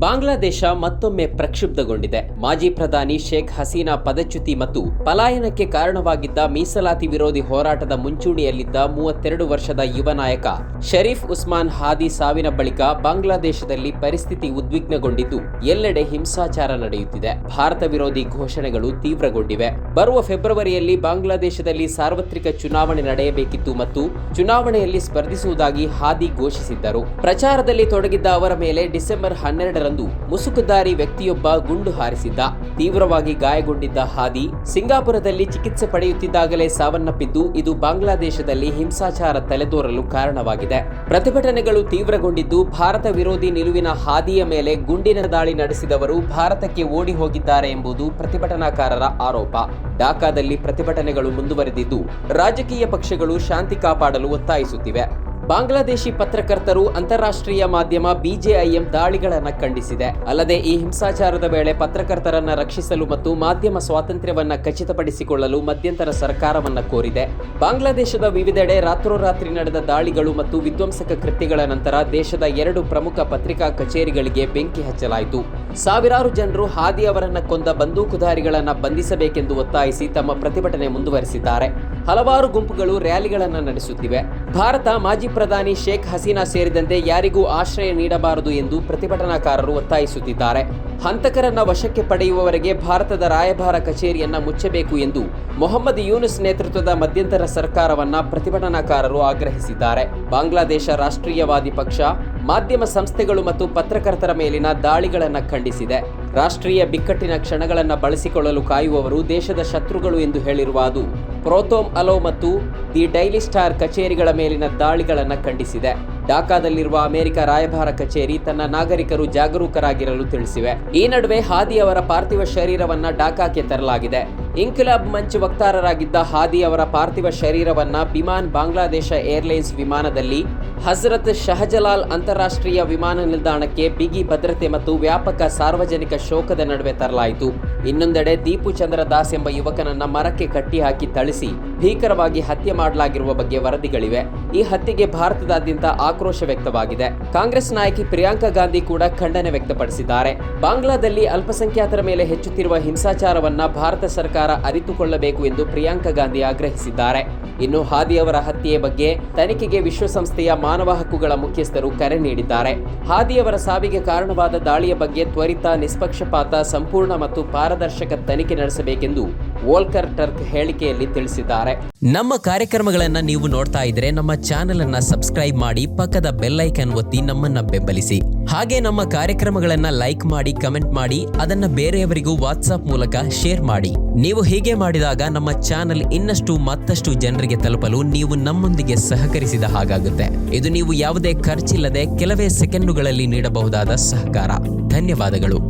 ಬಾಂಗ್ಲಾದೇಶ ಮತ್ತೊಮ್ಮೆ ಪ್ರಕ್ಷುಬ್ಧಗೊಂಡಿದೆ. ಮಾಜಿ ಪ್ರಧಾನಿ ಶೇಖ್ ಹಸೀನಾ ಪದಚ್ಯುತಿ ಮತ್ತು ಪಲಾಯನಕ್ಕೆ ಕಾರಣವಾಗಿದ್ದ ಮೀಸಲಾತಿ ವಿರೋಧಿ ಹೋರಾಟದ ಮುಂಚೂಣಿಯಲ್ಲಿದ್ದ 32 ವರ್ಷದ ಯುವ ನಾಯಕ ಶರೀಫ್ ಉಸ್ಮಾನ್ ಹಾದಿ ಸಾವಿನ ಬಳಿಕ ಬಾಂಗ್ಲಾದೇಶದಲ್ಲಿ ಪರಿಸ್ಥಿತಿ ಉದ್ವಿಗ್ನಗೊಂಡಿದ್ದು ಎಲ್ಲೆಡೆ ಹಿಂಸಾಚಾರ ನಡೆಯುತ್ತಿದೆ. ಭಾರತ ವಿರೋಧಿ ಘೋಷಣೆಗಳು ತೀವ್ರಗೊಂಡಿವೆ. ಬರುವ ಫೆಬ್ರವರಿಯಲ್ಲಿ ಬಾಂಗ್ಲಾದೇಶದಲ್ಲಿ ಸಾರ್ವತ್ರಿಕ ಚುನಾವಣೆ ನಡೆಯಬೇಕಿತ್ತು ಮತ್ತು ಚುನಾವಣೆಯಲ್ಲಿ ಸ್ಪರ್ಧಿಸುವುದಾಗಿ ಹಾದಿ ಘೋಷಿಸಿದ್ದರು. ಪ್ರಚಾರದಲ್ಲಿ ತೊಡಗಿದ್ದ ಅವರ ಮೇಲೆ ಡಿಸೆಂಬರ್ 12ರಂದು ಮುಸುಕುಧಾರಿ ವ್ಯಕ್ತಿಯೊಬ್ಬ ಗುಂಡು ಹಾರಿಸಿದ್ದ. ತೀವ್ರವಾಗಿ ಗಾಯಗೊಂಡಿದ್ದ ಹಾದಿ ಸಿಂಗಾಪುರದಲ್ಲಿ ಚಿಕಿತ್ಸೆ ಪಡೆಯುತ್ತಿದ್ದಾಗಲೇ ಸಾವನ್ನಪ್ಪಿದ್ದು, ಇದು ಬಾಂಗ್ಲಾದೇಶದಲ್ಲಿ ಹಿಂಸಾಚಾರ ತಲೆದೋರಲು ಕಾರಣವಾಗಿದೆ. ಪ್ರತಿಭಟನೆಗಳು ತೀವ್ರಗೊಂಡಿದ್ದು, ಭಾರತ ವಿರೋಧಿ ನಿಲುವಿನ ಹಾದಿಯ ಮೇಲೆ ಗುಂಡಿನ ದಾಳಿ ನಡೆಸಿದವರು ಭಾರತಕ್ಕೆ ಓಡಿ ಹೋಗಿದ್ದಾರೆ ಎಂಬುದು ಪ್ರತಿಭಟನಾಕಾರರ ಆರೋಪ. ಢಾಕಾದಲ್ಲಿ ಪ್ರತಿಭಟನೆಗಳು ಮುಂದುವರೆದಿದ್ದು, ರಾಜಕೀಯ ಪಕ್ಷಗಳು ಶಾಂತಿ ಕಾಪಾಡಲು ಒತ್ತಾಯಿಸುತ್ತಿವೆ. ಬಾಂಗ್ಲಾದೇಶಿ ಪತ್ರಕರ್ತರು ಅಂತಾರಾಷ್ಟ್ರೀಯ ಮಾಧ್ಯಮ BJIM ದಾಳಿಗಳನ್ನು ಖಂಡಿಸಿದೆ. ಅಲ್ಲದೆ ಈ ಹಿಂಸಾಚಾರದ ವೇಳೆ ಪತ್ರಕರ್ತರನ್ನ ರಕ್ಷಿಸಲು ಮತ್ತು ಮಾಧ್ಯಮ ಸ್ವಾತಂತ್ರ್ಯವನ್ನ ಖಚಿತಪಡಿಸಿಕೊಳ್ಳಲು ಮಧ್ಯಂತರ ಸರ್ಕಾರವನ್ನ ಕೋರಿದೆ. ಬಾಂಗ್ಲಾದೇಶದ ವಿವಿಧೆಡೆ ರಾತ್ರೋರಾತ್ರಿ ನಡೆದ ದಾಳಿಗಳು ಮತ್ತು ವಿಧ್ವಂಸಕ ಕೃತ್ಯಗಳ ನಂತರ ದೇಶದ 2 ಪ್ರಮುಖ ಪತ್ರಿಕಾ ಕಚೇರಿಗಳಿಗೆ ಬೆಂಕಿ ಹಚ್ಚಲಾಯಿತು. ಸಾವಿರಾರು ಜನರು ಹಾದಿ ಅವರನ್ನ ಕೊಂದ ಬಂದೂಕುಧಾರಿಗಳನ್ನ ಬಂಧಿಸಬೇಕೆಂದು ಒತ್ತಾಯಿಸಿ ತಮ್ಮ ಪ್ರತಿಭಟನೆ ಮುಂದುವರೆಸಿದ್ದಾರೆ. ಹಲವಾರು ಗುಂಪುಗಳು ರ್ಯಾಲಿಗಳನ್ನು ನಡೆಸುತ್ತಿವೆ. ಭಾರತ ಮಾಜಿ ಪ್ರಧಾನಿ ಶೇಖ್ ಹಸೀನಾ ಸೇರಿದಂತೆ ಯಾರಿಗೂ ಆಶ್ರಯ ನೀಡಬಾರದು ಎಂದು ಪ್ರತಿಭಟನಾಕಾರರು ಒತ್ತಾಯಿಸುತ್ತಿದ್ದಾರೆ. ಹಂತಕರನ್ನ ವಶಕ್ಕೆ ಪಡೆಯುವವರೆಗೆ ಭಾರತದ ರಾಯಭಾರ ಕಚೇರಿಯನ್ನ ಮುಚ್ಚಬೇಕು ಎಂದು ಮೊಹಮ್ಮದ್ ಯೂನುಸ್ ನೇತೃತ್ವದ ಮಧ್ಯಂತರ ಸರ್ಕಾರವನ್ನ ಪ್ರತಿಭಟನಾಕಾರರು ಆಗ್ರಹಿಸಿದ್ದಾರೆ. ಬಾಂಗ್ಲಾದೇಶ ರಾಷ್ಟ್ರೀಯವಾದಿ ಪಕ್ಷ ಮಾಧ್ಯಮ ಸಂಸ್ಥೆಗಳು ಮತ್ತು ಪತ್ರಕರ್ತರ ಮೇಲಿನ ದಾಳಿಗಳನ್ನು ಖಂಡಿಸಿದೆ. ರಾಷ್ಟ್ರೀಯ ಬಿಕ್ಕಟ್ಟಿನ ಕ್ಷಣಗಳನ್ನು ಬಳಸಿಕೊಳ್ಳಲು ಕಾಯುವವರು ದೇಶದ ಶತ್ರುಗಳು ಎಂದು ಹೇಳಿರುವ ಅದು ಪ್ರೋತೋಮ್ ಅಲೋ ಮತ್ತು ದಿ ಡೈಲಿ ಸ್ಟಾರ್ ಕಚೇರಿಗಳ ಮೇಲಿನ ದಾಳಿಗಳನ್ನು ಖಂಡಿಸಿದೆ. ಢಾಕಾದಲ್ಲಿರುವ ಅಮೆರಿಕ ರಾಯಭಾರ ಕಚೇರಿ ತನ್ನ ನಾಗರಿಕರು ಜಾಗರೂಕರಾಗಿರಲು ತಿಳಿಸಿವೆ. ಈ ನಡುವೆ ಹಾದಿ ಅವರ ಪಾರ್ಥಿವ ಶರೀರವನ್ನ ಢಾಕಾಕ್ಕೆ ತರಲಾಗಿದೆ. ಇನ್ಕಿಲಾಬ್ ಮಂಚ್ ವಕ್ತಾರರಾಗಿದ್ದ ಹಾದಿ ಅವರ ಪಾರ್ಥಿವ ಶರೀರವನ್ನ ಬಿಮಾನ್ ಬಾಂಗ್ಲಾದೇಶ ಏರ್ಲೈನ್ಸ್ ವಿಮಾನದಲ್ಲಿ ಹಜರತ್ ಶಹಜಲಾಲ್ ಅಂತಾರಾಷ್ಟ್ರೀಯ ವಿಮಾನ ನಿಲ್ದಾಣಕ್ಕೆ ಬಿಗಿ ಭದ್ರತೆ ಮತ್ತು ವ್ಯಾಪಕ ಸಾರ್ವಜನಿಕ ಶೋಕದ ನಡುವೆ ತರಲಾಯಿತು. ಇನ್ನೊಂದೆಡೆ ದೀಪು ಚಂದ್ರ ದಾಸ್ ಎಂಬ ಯುವಕನನ್ನ ಮರಕ್ಕೆ ಕಟ್ಟಿಹಾಕಿ ಥಳಿಸಿ ಭೀಕರವಾಗಿ ಹತ್ಯೆ ಮಾಡಲಾಗಿರುವ ಬಗ್ಗೆ ವರದಿಗಳಿವೆ. ಈ ಹತ್ಯೆಗೆ ಭಾರತದಾದ್ಯಂತ ಆಕ್ರೋಶ ವ್ಯಕ್ತವಾಗಿದೆ. ಕಾಂಗ್ರೆಸ್ ನಾಯಕಿ ಪ್ರಿಯಾಂಕಾ ಗಾಂಧಿ ಕೂಡ ಖಂಡನೆ ವ್ಯಕ್ತಪಡಿಸಿದ್ದಾರೆ. ಬಾಂಗ್ಲಾದಲ್ಲಿ ಅಲ್ಪಸಂಖ್ಯಾತರ ಮೇಲೆ ಹೆಚ್ಚುತ್ತಿರುವ ಹಿಂಸಾಚಾರವನ್ನ ಭಾರತ ಸರ್ಕಾರ ಅರಿತುಕೊಳ್ಳಬೇಕು ಎಂದು ಪ್ರಿಯಾಂಕಾ ಗಾಂಧಿ ಆಗ್ರಹಿಸಿದ್ದಾರೆ. ಇನ್ನು ಹಾದಿ ಅವರ ಹತ್ಯೆಯ ಬಗ್ಗೆ ತನಿಖೆಗೆ ವಿಶ್ವಸಂಸ್ಥೆಯ ಮಾನವ ಹಕ್ಕುಗಳ ಮುಖ್ಯಸ್ಥರು ಕರೆ ನೀಡಿದ್ದಾರೆ. ಹಾದಿ ಅವರ ಸಾವಿಗೆ ಕಾರಣವಾದ ದಾಳಿಯ ಬಗ್ಗೆ ತ್ವರಿತ, ನಿಷ್ಪಕ್ಷಪಾತ, ಸಂಪೂರ್ಣ ಮತ್ತು ಪಾರದರ್ಶಕ ತನಿಖೆ ನಡೆಸಬೇಕೆಂದು ವೋಲ್ಕರ್ ಟರ್ಕ್ ಹೇಳಿಕೆಯಲ್ಲಿ ತಿಳಿಸಿದ್ದಾರೆ. ನಮ್ಮ ಕಾರ್ಯಕ್ರಮಗಳನ್ನ ನೀವು ನೋಡ್ತಾ ಇದ್ರೆ ನಮ್ಮ ಚಾನೆಲ್ ಅನ್ನ ಸಬ್ಸ್ಕ್ರೈಬ್ ಮಾಡಿ, ಪಕ್ಕದ ಬೆಲ್ ಐಕಾನ್ ಒತ್ತಿ ನಮ್ಮನ್ನ ಬೆಂಬಲಿಸಿ. ಹಾಗೆ ನಮ್ಮ ಕಾರ್ಯಕ್ರಮಗಳನ್ನ ಲೈಕ್ ಮಾಡಿ, ಕಮೆಂಟ್ ಮಾಡಿ, ಅದನ್ನ ಬೇರೆಯವರಿಗೂ ವಾಟ್ಸ್ಆಪ್ ಮೂಲಕ ಶೇರ್ ಮಾಡಿ. ನೀವು ಹೀಗೆ ಮಾಡಿದಾಗ ನಮ್ಮ ಚಾನೆಲ್ ಇನ್ನಷ್ಟು ಮತ್ತಷ್ಟು ಜನರಿಗೆ ತಲುಪಲು ನೀವು ನಮ್ಮೊಂದಿಗೆ ಸಹಕರಿಸಿದ ಹಾಗಾಗುತ್ತೆ. ಇದು ನೀವು ಯಾವುದೇ ಖರ್ಚಿಲ್ಲದೆ ಕೆಲವೇ ಸೆಕೆಂಡುಗಳಲ್ಲಿ ನೀಡಬಹುದಾದ ಸಹಕಾರ. ಧನ್ಯವಾದಗಳು.